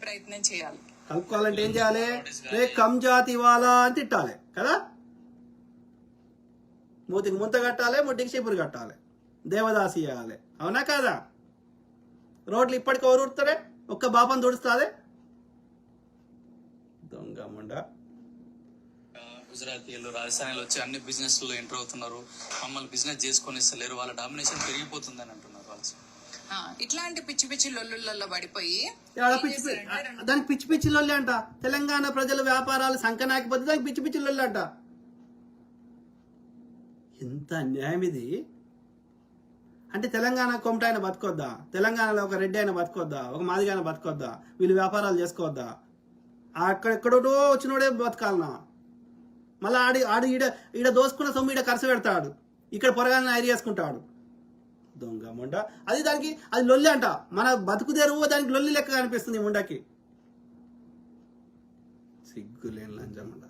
ప్రయత్నం చేయాలి. కలుపుకోవాలంటే ఏం చేయాలి? రే కమ్ జాతి వాలా అని తిట్టాలి కదా. మూతికి ముంత కట్టాలి, ముట్టికి చీపురు కట్టాలి, దేవదాసి చేయాలి. అవునా కాదా? రోడ్లు ఇప్పటికి ఎవరు ఉడతారే? ఒక్క బాపని తుడుస్తుంది. దొంగ ముండ. గుజరాతీలు రాజస్థానీలు వచ్చి అన్ని బిజినెస్ లో ఎంటర్ అవుతున్నారు, మమ్మల్ని బిజినెస్ చేసుకొని ఇస్తలేరు, వాళ్ళ డామినేషన్ పెరిగిపోతుందని అంటున్నారు వాళ్ళు. ఇట్లాంటి పిచ్చి పిచ్చి లొల్లుల్లో పడిపోయి దానికి పిచ్చి పిచ్చి లొల్లి అంట. తెలంగాణ ప్రజల వ్యాపారాలు సంకనాకపోతే దానికి పిచ్చి పిచ్చి లొల్లి అంట. ఎంత అన్యాయం ఇది. అంటే తెలంగాణ కొమట అయినా బతకొద్దా? తెలంగాణలో ఒక రెడ్డి అయినా బతకొద్దా? ఒక మాదిగా అయినా బతకొద్దా? వీళ్ళు వ్యాపారాలు చేసుకోవద్దా? అక్కడెక్కడో వచ్చినోడే బతకాలనా? మళ్ళీ ఆడు ఈడ దోసుకున్న సొమ్ము ఈడ ఖర్చు పెడతాడు, ఇక్కడ పొరగానే ఐరి చేసుకుంటాడు. దొంగ ముండ. అది లొల్లి అంట. మన బతుకు తెరువు దానికి లొల్లి లెక్క అనిపిస్తుంది ఈ ముండకి. సిగ్గులేని లంజ ముండ.